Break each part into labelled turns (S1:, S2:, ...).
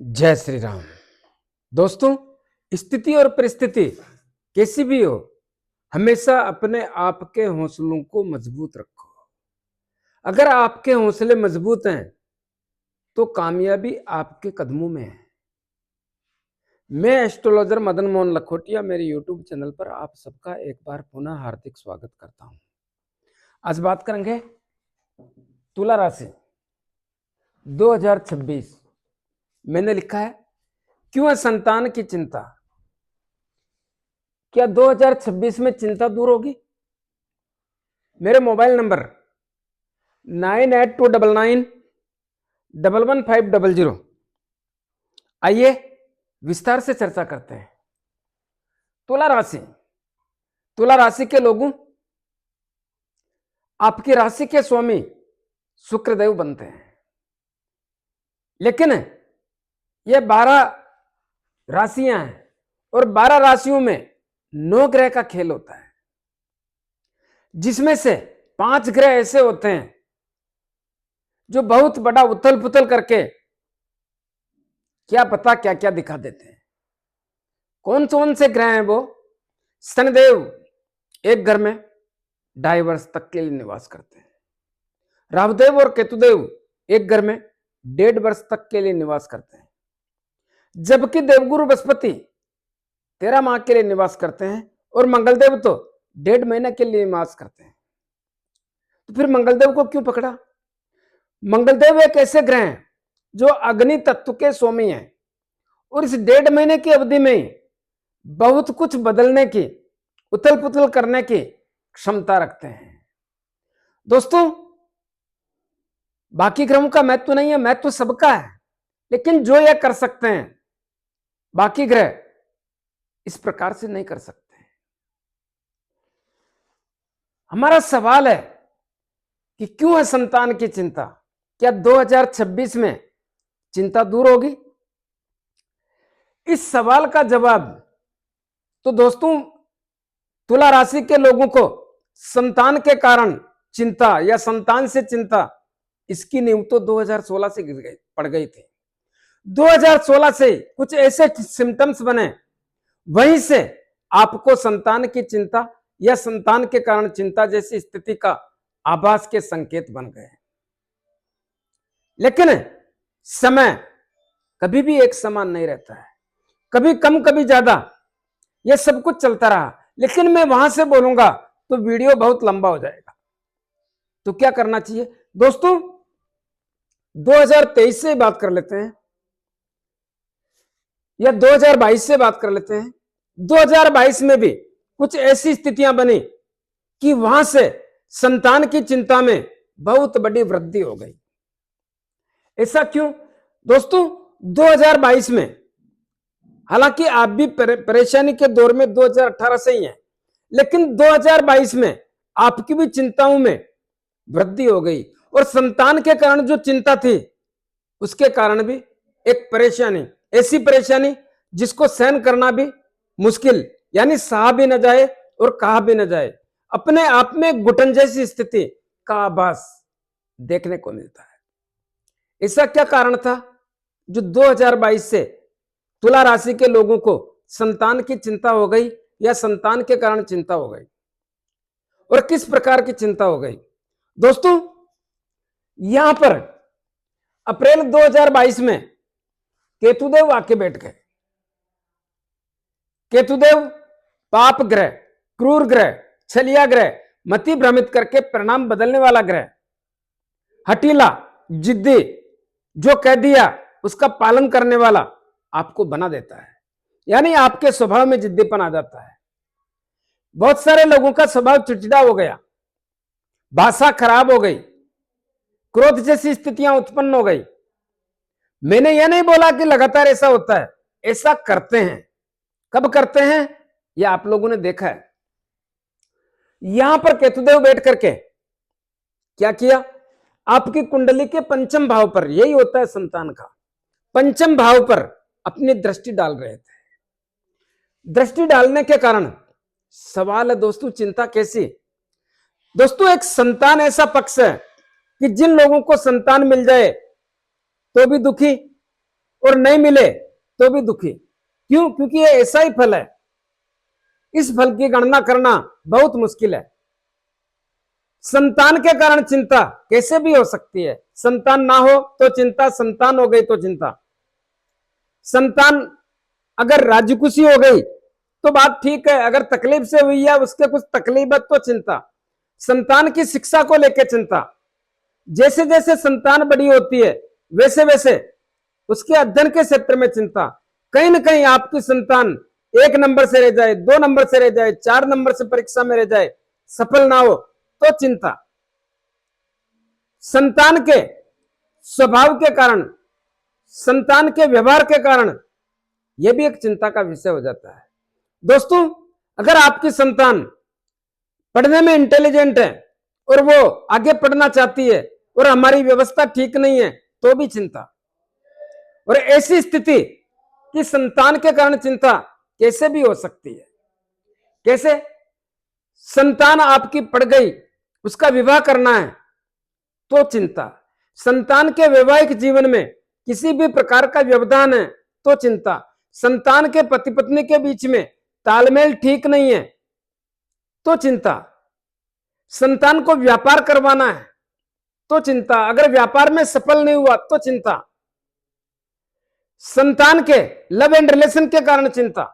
S1: जय श्री राम। दोस्तों, स्थिति और परिस्थिति कैसी भी हो, हमेशा अपने आप के हौसलों को मजबूत रखो। अगर आपके हौसले मजबूत हैं तो कामयाबी आपके कदमों में है। मैं एस्ट्रोलॉजर मदन मोहन लखोटिया मेरे यूट्यूब चैनल पर आप सबका एक बार पुनः हार्दिक स्वागत करता हूं। आज बात करेंगे तुला राशि 2026। मैंने लिखा है, क्यों है संतान की चिंता? क्या 2026 में चिंता दूर होगी? मेरे मोबाइल नंबर 9829911500। आइए विस्तार से चर्चा करते हैं। तुला राशि, तुला राशि के लोगों, आपकी राशि के स्वामी शुक्रदेव बनते हैं, लेकिन ये 12 राशियां हैं और 12 राशियों में 9 ग्रह का खेल होता है, जिसमें से 5 ग्रह ऐसे होते हैं जो बहुत बड़ा उथल पुथल करके क्या पता क्या क्या दिखा देते हैं। कौन से ग्रह हैं वो? शनिदेव एक घर में 2.5 वर्ष तक के लिए निवास करते हैं। राहुदेव और केतुदेव एक घर में 1.5 वर्ष तक के लिए निवास करते हैं, जबकि देवगुरु बृहस्पति 13 माह के लिए निवास करते हैं और मंगलदेव तो 1.5 महीने के लिए निवास करते हैं। तो फिर मंगलदेव को क्यों पकड़ा? मंगलदेव एक ऐसे ग्रह हैं जो अग्नि तत्व के स्वामी हैं और इस 1.5 महीने की अवधि में बहुत कुछ बदलने की, उथल पुथल करने की क्षमता रखते हैं। दोस्तों, बाकी ग्रहों का महत्व नहीं है, महत्व सबका है, लेकिन जो यह कर सकते हैं बाकी ग्रह इस प्रकार से नहीं कर सकते। हमारा सवाल है कि क्यों है संतान की चिंता? क्या 2026 में चिंता दूर होगी? इस सवाल का जवाब तो दोस्तों, तुला राशि के लोगों को संतान के कारण चिंता या संतान से चिंता, इसकी नींव तो 2016 से पड़ गई थी। 2016 से कुछ ऐसे सिम्टम्स बने, वहीं से आपको संतान की चिंता या संतान के कारण चिंता जैसी स्थिति का आभास के संकेत बन गए। लेकिन समय कभी भी एक समान नहीं रहता है, कभी कम कभी ज्यादा, यह सब कुछ चलता रहा। लेकिन मैं वहां से बोलूंगा तो वीडियो बहुत लंबा हो जाएगा। तो क्या करना चाहिए दोस्तों? 2023 से बात कर लेते हैं या 2022 से बात कर लेते हैं। 2022 में भी कुछ ऐसी स्थितियां बनी कि वहां से संतान की चिंता में बहुत बड़ी वृद्धि हो गई। ऐसा क्यों दोस्तों? 2022 में, हालांकि आप भी परेशानी के दौर में 2018 से ही हैं, लेकिन 2022 में आपकी भी चिंताओं में वृद्धि हो गई और संतान के कारण जो चिंता थी उसके कारण भी एक परेशानी, ऐसी परेशानी जिसको सहन करना भी मुश्किल, यानी सहा भी न जाए और कहा भी न जाए, अपने आप में घुटन जैसी स्थिति का आभास देखने को मिलता है। ऐसा क्या कारण था जो 2022 से तुला राशि के लोगों को संतान की चिंता हो गई या संतान के कारण चिंता हो गई, और किस प्रकार की चिंता हो गई? दोस्तों, यहां पर अप्रैल 2022 में केतुदेव आके बैठ गए। केतुदेव पाप ग्रह, क्रूर ग्रह, छलिया ग्रह, मति भ्रमित करके परिणाम बदलने वाला ग्रह, हठीला, जिद्दी, जो कह दिया उसका पालन करने वाला आपको बना देता है, यानी आपके स्वभाव में जिद्दीपन आ जाता है। बहुत सारे लोगों का स्वभाव चिड़चिड़ा हो गया, भाषा खराब हो गई, क्रोध जैसी स्थितियां उत्पन्न हो गई। मैंने यह नहीं बोला कि लगातार ऐसा होता है, ऐसा करते हैं। कब करते हैं यह आप लोगों ने देखा है। यहां पर केतुदेव बैठ करके क्या किया? आपकी कुंडली के पंचम भाव पर, यही होता है संतान का, पंचम भाव पर अपनी दृष्टि डाल रहे थे। दृष्टि डालने के कारण सवाल है दोस्तों, चिंता कैसी? दोस्तों, एक संतान ऐसा पक्ष है कि जिन लोगों को संतान मिल जाए तो भी दुखी, और नहीं मिले तो भी दुखी। क्यों? क्योंकि ये ऐसा ही फल है, इस फल की गणना करना बहुत मुश्किल है। संतान के कारण चिंता कैसे भी हो सकती है। संतान ना हो तो चिंता, संतान हो गई तो चिंता। संतान अगर राजी खुशी हो गई तो बात ठीक है, अगर तकलीफ से हुई है, उसके कुछ तकलीफ है तो चिंता। संतान की शिक्षा को लेकर चिंता। जैसे जैसे संतान बड़ी होती है वैसे वैसे उसके अध्ययन के क्षेत्र में चिंता। कहीं ना कहीं आपकी संतान 1 नंबर से रह जाए, 2 नंबर से रह जाए, 4 नंबर से परीक्षा में रह जाए, सफल ना हो तो चिंता। संतान के स्वभाव के कारण, संतान के व्यवहार के कारण यह भी एक चिंता का विषय हो जाता है। दोस्तों, अगर आपकी संतान पढ़ने में इंटेलिजेंट है और वो आगे पढ़ना चाहती है और हमारी व्यवस्था ठीक नहीं है तो भी चिंता। और ऐसी स्थिति कि संतान के कारण चिंता कैसे भी हो सकती है। कैसे? संतान आपकी पढ़ गई, उसका विवाह करना है तो चिंता। संतान के वैवाहिक जीवन में किसी भी प्रकार का व्यवधान है तो चिंता। संतान के पति पत्नी के बीच में तालमेल ठीक नहीं है तो चिंता। संतान को व्यापार करवाना है तो चिंता, अगर व्यापार में सफल नहीं हुआ तो चिंता। संतान के लव एंड रिलेशन के कारण चिंता।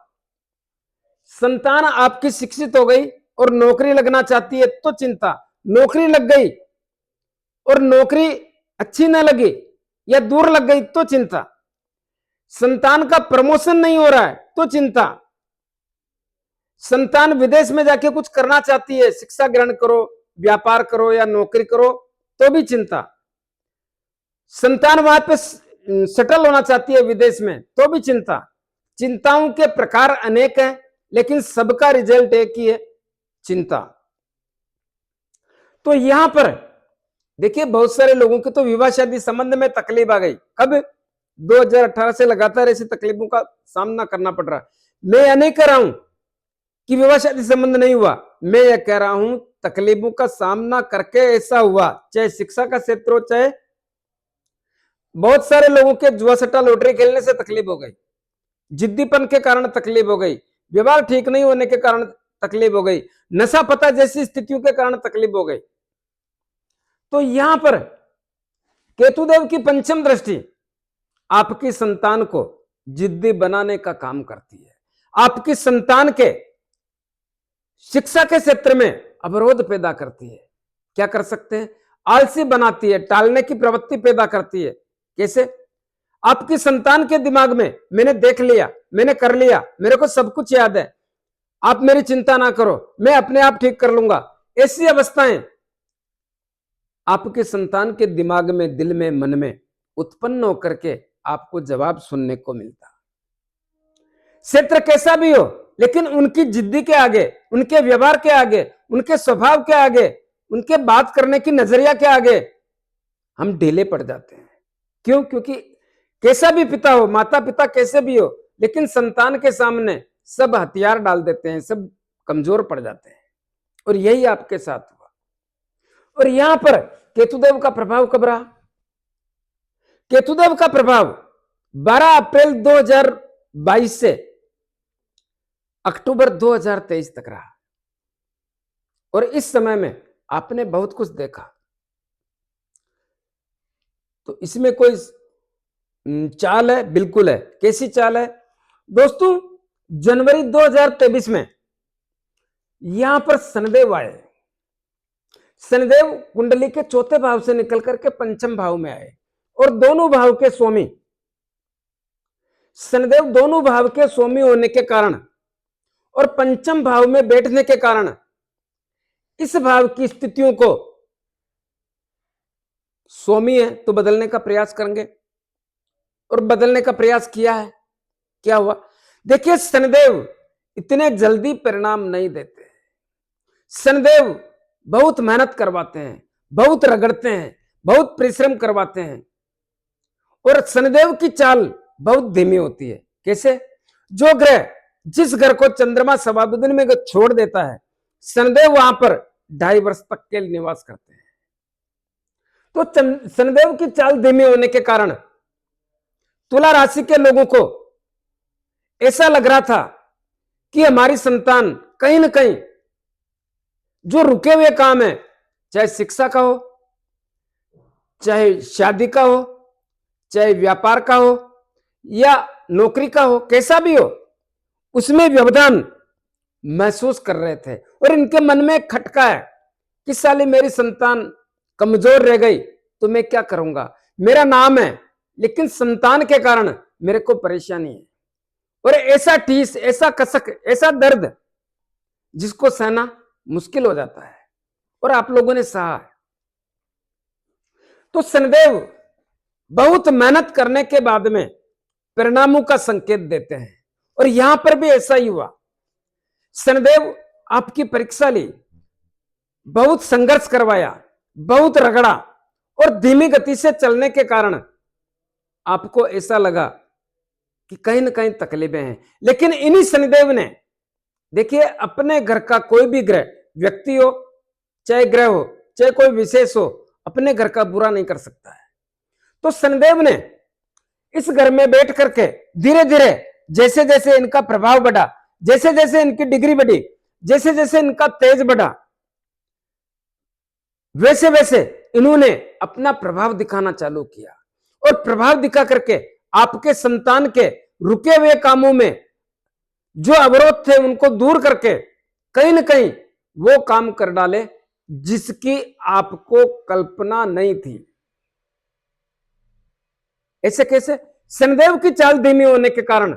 S1: संतान आपकी शिक्षित हो गई और नौकरी लगना चाहती है तो चिंता। नौकरी लग गई और नौकरी अच्छी ना लगी या दूर लग गई तो चिंता। संतान का प्रमोशन नहीं हो रहा है तो चिंता। संतान विदेश में जाके कुछ करना चाहती है, शिक्षा ग्रहण करो, व्यापार करो या नौकरी करो तो भी चिंता। संतान वहां पे सेटल होना चाहती है विदेश में तो भी चिंता। चिंताओं के प्रकार अनेक हैं लेकिन सबका रिजल्ट एक ही है, चिंता। तो यहां पर देखिए, बहुत सारे लोगों के तो विवाह शादी संबंध में तकलीफ आ गई। कब? 2018 से लगातार ऐसी तकलीफों का सामना करना पड़ रहा है। मैं यह नहीं कह रहा हूं कि विवाह शादी संबंध नहीं हुआ, मैं यह कह रहा हूं तकलीफों का सामना करके ऐसा हुआ, चाहे शिक्षा का क्षेत्र हो, चाहे बहुत सारे लोगों के जुआ सट्टा लॉटरी खेलने से तकलीफ हो गई, जिद्दीपन के कारण तकलीफ हो गई, व्यवहार ठीक नहीं होने के कारण तकलीफ हो गई, नशा पता जैसी स्थितियों के कारण तकलीफ हो गई। तो यहां पर केतुदेव की पंचम दृष्टि आपकी संतान को जिद्दी बनाने का काम करती है। आपकी संतान के शिक्षा के क्षेत्र में अवरोध पैदा करती है। क्या कर सकते हैं? आलसी बनाती है, टालने की प्रवृत्ति पैदा करती है। कैसे? आपकी संतान के दिमाग में मैंने देख लिया, मैंने कर लिया, मेरे को सब कुछ याद है, आप मेरी चिंता ना करो, मैं अपने आप ठीक कर लूंगा, ऐसी अवस्थाएं आपके संतान के दिमाग में, दिल में, मन में उत्पन्न होकर के आपको जवाब सुनने को मिलता। क्षेत्र कैसा भी हो, लेकिन उनकी जिद्दी के आगे, उनके व्यवहार के आगे, उनके स्वभाव के आगे, उनके बात करने की नजरिया के आगे हम ढीले पड़ जाते हैं। क्यों? क्योंकि कैसा भी पिता हो, माता पिता कैसे भी हो, लेकिन संतान के सामने सब हथियार डाल देते हैं, सब कमजोर पड़ जाते हैं। और यही आपके साथ हुआ। और यहां पर केतुदेव का प्रभाव कब रहा? केतुदेव का प्रभाव 12 अप्रैल 2022 से अक्टूबर 2023 तक रहा। और इस समय में आपने बहुत कुछ देखा। तो इसमें कोई चाल है? बिल्कुल है। कैसी चाल है दोस्तों? जनवरी 2023 में यहां पर शनिदेव आए। शनिदेव कुंडली के चौथे भाव से निकल करके पंचम भाव में आए और दोनों भाव के स्वामी, शनिदेव दोनों भाव के स्वामी होने के कारण और पंचम भाव में बैठने के कारण इस भाव की स्थितियों को, स्वामी है तो बदलने का प्रयास करेंगे और बदलने का प्रयास किया है। क्या हुआ? देखिए, शनिदेव इतने जल्दी परिणाम नहीं देते। शनिदेव बहुत मेहनत करवाते हैं, बहुत रगड़ते हैं, बहुत परिश्रम करवाते हैं और शनिदेव की चाल बहुत धीमी होती है। कैसे? जो ग्रह जिस घर को चंद्रमा सवादुद्दीन में छोड़ देता है, शनिदेव वहां पर 2.5 वर्ष तक के निवास करते हैं। तो शनिदेव की चाल धीमी होने के कारण तुला राशि के लोगों को ऐसा लग रहा था कि हमारी संतान कहीं ना कहीं जो रुके हुए काम है, चाहे शिक्षा का हो, चाहे शादी का हो, चाहे व्यापार का हो या नौकरी का हो, कैसा भी हो, उसमें व्यवधान महसूस कर रहे थे। और इनके मन में एक खटका है कि साली मेरी संतान कमजोर रह गई तो मैं क्या करूंगा, मेरा नाम है लेकिन संतान के कारण मेरे को परेशानी है। और ऐसा ठीस, ऐसा कसक, ऐसा दर्द जिसको सहना मुश्किल हो जाता है, और आप लोगों ने सहा है। तो शनिदेव बहुत मेहनत करने के बाद में परिणामों का संकेत देते हैं, और यहां पर भी ऐसा ही हुआ। शनिदेव आपकी परीक्षा ली, बहुत संघर्ष करवाया, बहुत रगड़ा, और धीमी गति से चलने के कारण आपको ऐसा लगा कि कहीं ना कहीं तकलीफें हैं। लेकिन इन्हीं शनिदेव ने, देखिए, अपने घर का कोई भी ग्रह, व्यक्ति हो चाहे ग्रह हो चाहे कोई विशेष हो, अपने घर का बुरा नहीं कर सकता है। तो शनिदेव ने इस घर में बैठ करके धीरे धीरे जैसे जैसे इनका प्रभाव बढ़ा, जैसे जैसे इनकी डिग्री बढ़ी, जैसे जैसे इनका तेज बढ़ा, वैसे वैसे इन्होंने अपना प्रभाव दिखाना चालू किया। और प्रभाव दिखा करके आपके संतान के रुके हुए कामों में जो अवरोध थे उनको दूर करके कहीं ना कहीं वो काम कर डाले जिसकी आपको कल्पना नहीं थी। ऐसे कैसे? शनिदेव की चाल धीमी होने के कारण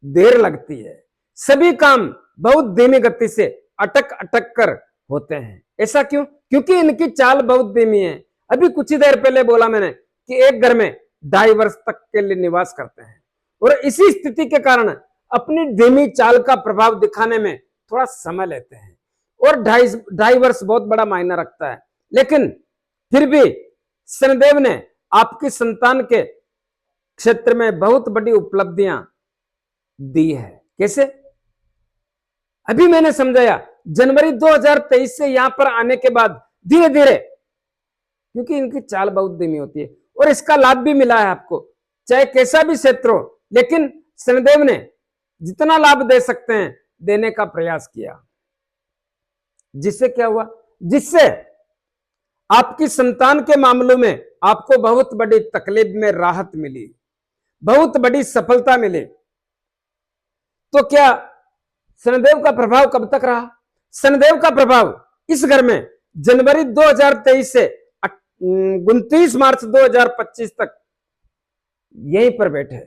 S1: देर लगती है, सभी काम बहुत धीमी गति से अटक अटक कर होते हैं। ऐसा क्यों? क्योंकि इनकी चाल बहुत धीमी है। अभी कुछ ही देर पहले बोला मैंने कि एक घर में 2.5 वर्ष तक के लिए निवास करते हैं, और इसी स्थिति के कारण अपनी धीमी चाल का प्रभाव दिखाने में थोड़ा समय लेते हैं। और 2.5 वर्ष बहुत बड़ा मायना रखता है। लेकिन फिर भी शनिदेव ने आपकी संतान के क्षेत्र में बहुत बड़ी उपलब्धियां दी है। कैसे? अभी मैंने समझाया। जनवरी 2023 से यहां पर आने के बाद धीरे धीरे, क्योंकि इनकी चाल बहुत धीमी होती है, और इसका लाभ भी मिला है आपको, चाहे कैसा भी क्षेत्र हो, लेकिन शनिदेव ने जितना लाभ दे सकते हैं देने का प्रयास किया। जिससे क्या हुआ? जिससे आपकी संतान के मामलों में आपको बहुत बड़ी तकलीफ में राहत मिली, बहुत बड़ी सफलता मिली। तो क्या शनिदेव का प्रभाव कब तक रहा? शनिदेव का प्रभाव इस घर में जनवरी 2023 से 29 मार्च 2025 तक यहीं पर बैठे।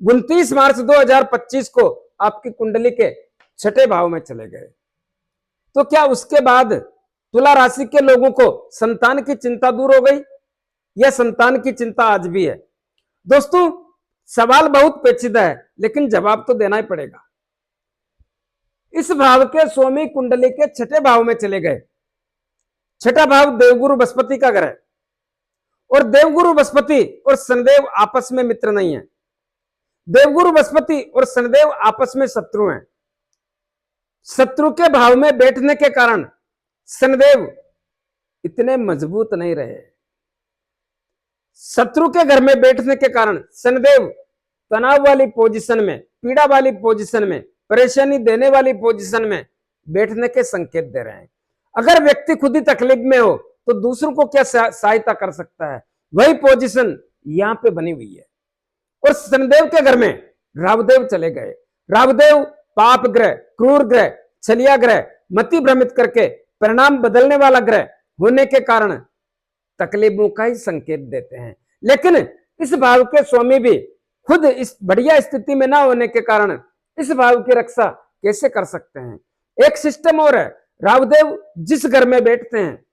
S1: 29 मार्च 2025 को आपकी कुंडली के 6ठे भाव में चले गए। तो क्या उसके बाद तुला राशि के लोगों को संतान की चिंता दूर हो गई, या संतान की चिंता आज भी है? दोस्तों, सवाल बहुत पेचीदा है, लेकिन जवाब तो देना ही पड़ेगा। इस भाव के स्वामी कुंडली के 6ठे भाव में चले गए। 6ठा भाव देवगुरु बृहस्पति का घर है, और देवगुरु बृहस्पति और शनिदेव आपस में मित्र नहीं है। देवगुरु बृहस्पति और शनिदेव आपस में शत्रु हैं। शत्रु के भाव में बैठने के कारण शनिदेव इतने मजबूत नहीं रहे। शत्रु के घर में बैठने के कारण शनिदेव तनाव वाली पोजीशन में, पीड़ा वाली पोजीशन में, परेशानी देने वाली पोजीशन में बैठने के संकेत दे रहे हैं। अगर व्यक्ति खुद ही तकलीफ में हो तो दूसरों को क्या सहायता कर सकता है? वही पोजीशन यहां पे बनी हुई है। और शनिदेव के घर में राहुदेव चले गए। राहुदेव पाप ग्रह, क्रूर ग्रह, छलिया ग्रह, मति भ्रमित करके परिणाम बदलने वाला ग्रह होने के कारण तकलीफों का ही संकेत देते हैं। लेकिन इस भाव के स्वामी भी खुद इस बढ़िया स्थिति में ना होने के कारण इस भाव की रक्षा कैसे कर सकते हैं? एक सिस्टम और है। राहुदेव जिस घर में बैठते हैं,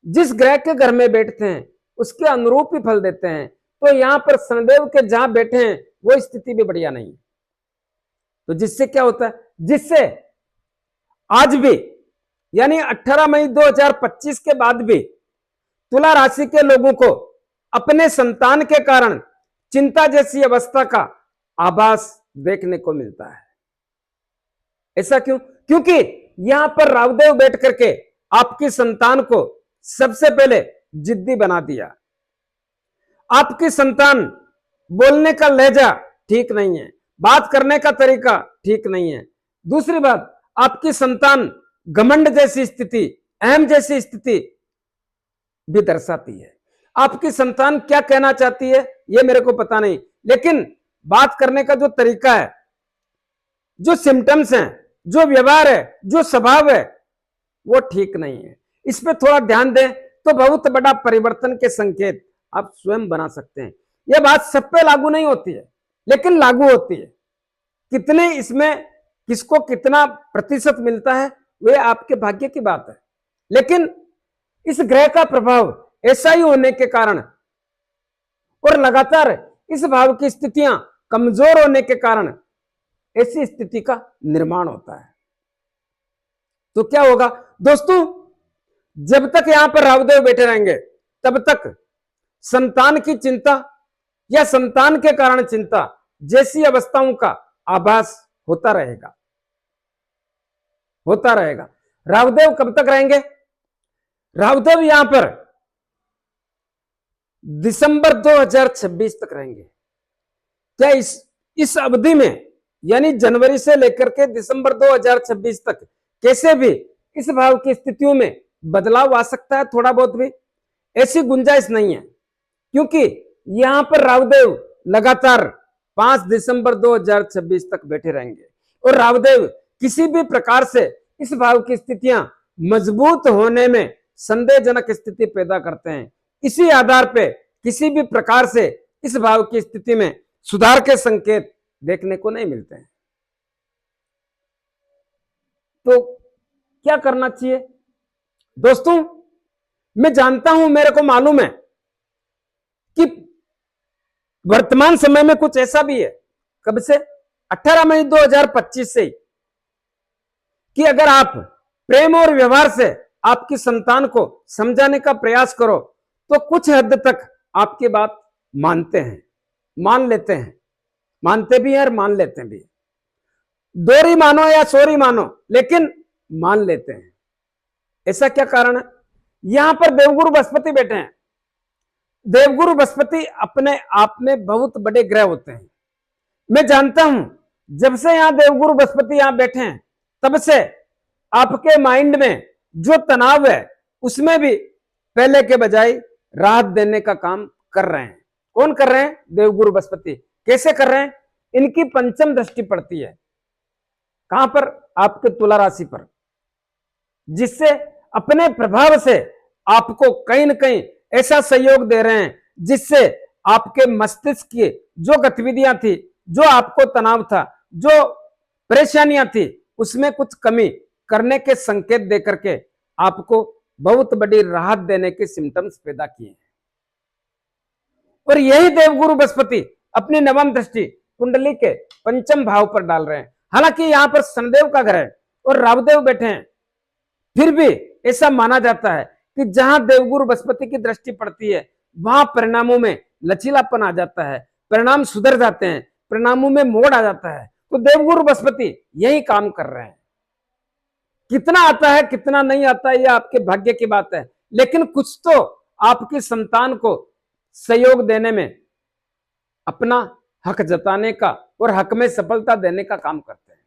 S1: जिस ग्रह के घर में बैठते हैं, उसके अनुरूप ही फल देते हैं। तो यहां पर शनिदेव के जहां बैठे हैं वो स्थिति भी बढ़िया नहीं। तो जिससे क्या होता है? जिससे आज भी, यानी 18 मई 2025 के बाद भी तुला राशि के लोगों को अपने संतान के कारण चिंता जैसी अवस्था का आभास देखने को मिलता है। ऐसा क्यों? क्योंकि यहां पर राहुदेव बैठ करके आपकी संतान को सबसे पहले जिद्दी बना दिया। आपकी संतान बोलने का लहजा ठीक नहीं है, बात करने का तरीका ठीक नहीं है। दूसरी बात, आपकी संतान घमंड जैसी स्थिति, अहम जैसी स्थिति भी दर्शाती है। आपकी संतान क्या कहना चाहती है ये मेरे को पता नहीं, लेकिन बात करने का जो तरीका है, जो सिम्टम्स हैं, जो व्यवहार है, जो स्वभाव है, वो ठीक नहीं है। इस पे थोड़ा ध्यान दें तो बहुत बड़ा परिवर्तन के संकेत आप स्वयं बना सकते हैं। यह बात सब पे लागू नहीं होती है, लेकिन लागू होती है। कितने इसमें किसको कितना प्रतिशत मिलता है वे आपके भाग्य की बात है, लेकिन इस ग्रह का प्रभाव ऐसा ही होने के कारण और लगातार इस भाव की स्थितियां कमजोर होने के कारण ऐसी स्थिति का निर्माण होता है। तो क्या होगा दोस्तों, जब तक यहां पर राहुदेव बैठे रहेंगे तब तक संतान की चिंता या संतान के कारण चिंता जैसी अवस्थाओं का आभास होता रहेगा, होता रहेगा। राहुदेव कब तक रहेंगे? राहुदेव यहां पर दिसंबर 2026 तक रहेंगे। क्या इस अवधि में यानी जनवरी से लेकर के दिसंबर 2026 तक कैसे भी इस भाव की स्थितियों में बदलाव आ सकता है? थोड़ा बहुत भी ऐसी गुंजाइश नहीं है, क्योंकि यहां पर राहुदेव लगातार 5 दिसंबर 2026 तक बैठे रहेंगे और राहुदेव किसी भी प्रकार से इस भाव की स्थितियां मजबूत होने में संदेहजनक स्थिति पैदा करते हैं। इसी आधार पे किसी भी प्रकार से इस भाव की स्थिति में सुधार के संकेत देखने को नहीं मिलते हैं। तो क्या करना चाहिए दोस्तों? मैं जानता हूं, मेरे को मालूम है कि वर्तमान समय में कुछ ऐसा भी है, कब से 18 मई 2025 से, कि अगर आप प्रेम और व्यवहार से आपकी संतान को समझाने का प्रयास करो तो कुछ हद तक आपकी बात मानते हैं, मान लेते हैं, मानते भी हैं और मान लेते भी। दोरी मानो या सोरी मानो, लेकिन मान लेते हैं। ऐसा क्या कारण है? यहां पर देवगुरु बृहस्पति बैठे हैं। देवगुरु बृहस्पति अपने आप में बहुत बड़े ग्रह होते हैं। मैं जानता हूं, जब से यहां देवगुरु बृहस्पति यहां बैठे हैं तब से आपके माइंड में जो तनाव है उसमें भी पहले के बजाय राहत देने का काम कर रहे हैं। कौन कर रहे हैं? देवगुरु बृहस्पति। कैसे कर रहे हैं? इनकी पंचम दृष्टि पड़ती है। कहां पर? आपके तुला राशि पर, जिससे अपने प्रभाव से आपको कहीं ना कहीं ऐसा सहयोग दे रहे हैं जिससे आपके मस्तिष्क की जो गतिविधियां थी, जो आपको तनाव था, जो परेशानियां थी, उसमें कुछ कमी करने के संकेत देकर के आपको बहुत बड़ी राहत देने के सिम्टम्स पैदा किए हैं। और यही देवगुरु बृहस्पति अपनी नवम दृष्टि कुंडली के पंचम भाव पर डाल रहे हैं। हालांकि यहां पर शनिदेव का ग्रह और राहुदेव बैठे हैं, फिर भी ऐसा माना जाता है कि जहां देवगुरु बृहस्पति की दृष्टि पड़ती है वहां परिणामों में लचीलापन आ जाता है, परिणाम सुधर जाते हैं, परिणामों में मोड़ आ जाता है। तो देवगुरु बृहस्पति यही काम कर रहे हैं। कितना आता है कितना नहीं आता है यह आपके भाग्य की बात है, लेकिन कुछ तो आपकी संतान को सहयोग देने में, अपना हक जताने का और हक में सफलता देने का काम करते हैं।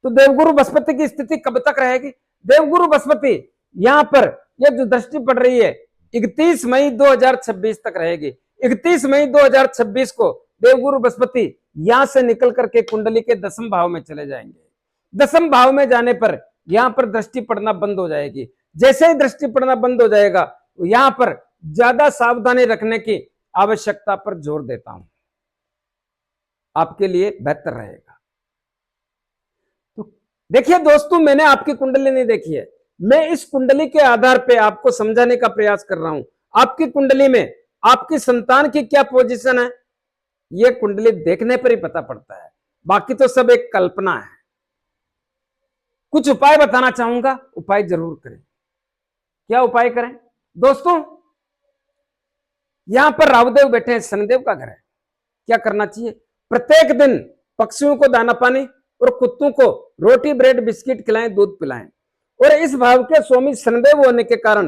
S1: तो देवगुरु बृहस्पति की स्थिति कब तक रहेगी? देवगुरु बृहस्पति यहां पर यह जो दृष्टि पड़ रही है 31 मई 2026 तक रहेगी। 31 मई 2026 को देवगुरु बृहस्पति यहां से निकल करके कुंडली के 10वें भाव में चले जाएंगे। 10वें भाव में जाने पर यहां पर दृष्टि पड़ना बंद हो जाएगी। जैसे ही दृष्टि पड़ना बंद हो जाएगा, यहां पर ज्यादा सावधानी रखने की आवश्यकता पर जोर देता हूं, आपके लिए बेहतर रहेगा। तो देखिए दोस्तों, मैंने आपकी कुंडली नहीं देखी है, मैं इस कुंडली के आधार पे आपको समझाने का प्रयास कर रहा हूं। आपकी कुंडली में आपकी संतान की क्या पोजीशन है, यह कुंडली देखने पर ही पता पड़ता है, बाकी तो सब एक कल्पना है। कुछ उपाय बताना चाहूंगा, उपाय जरूर करें। क्या उपाय करें दोस्तों? यहां पर राहुदेव बैठे हैं, शनिदेव का घर है। क्या करना चाहिए? प्रत्येक दिन पक्षियों को दाना पानी और कुत्तों को रोटी ब्रेड बिस्किट खिलाएं, दूध पिलाएं। और इस भाव के स्वामी शनिदेव होने के कारण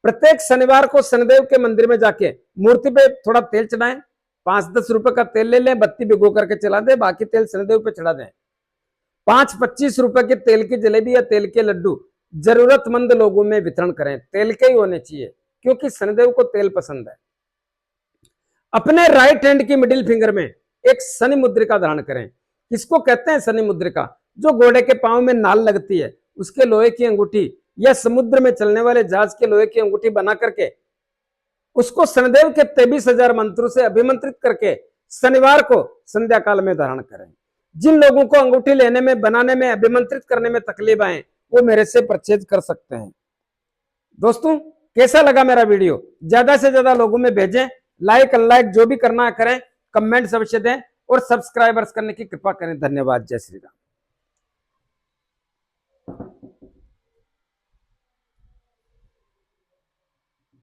S1: प्रत्येक शनिवार को शनिदेव के मंदिर में जाके मूर्ति पे थोड़ा तेल चढ़ाएं, 5-10 रुपए का तेल ले लें, बत्ती भिगो करके चला दें, बाकी तेल शनिदेव पे चढ़ा दें। 5-25 रुपए के तेल की जलेबी या तेल के लड्डू जरूरतमंद लोगों में वितरण करें। तेल के ही होने चाहिए, क्योंकि शनिदेव को तेल पसंद है। अपने राइट हैंड की मिडिल फिंगर में एक शनि मुद्रिका धारण करें। किसको कहते हैं शनि मुद्रिका? जो घोड़े के पांव में नाल लगती है, उसके लोहे की अंगूठी, या समुद्र में चलने वाले जहाज के लोहे की अंगूठी बना करके उसको शनिदेव के 23,000 मंत्रों से अभिमंत्रित करके शनिवार को संध्या काल में धारण करें। जिन लोगों को अंगूठी लेने में, बनाने में, अभिमंत्रित करने में तकलीफ आए, वो मेरे से परचेज कर सकते हैं। दोस्तों, कैसा लगा मेरा वीडियो? ज्यादा से ज्यादा लोगों में भेजें, लाइक अनलाइक जो भी करना करें, कमेंट्स अवश्य दें और सब्सक्राइबर्स करने की कृपा करें। धन्यवाद। जय श्री राम।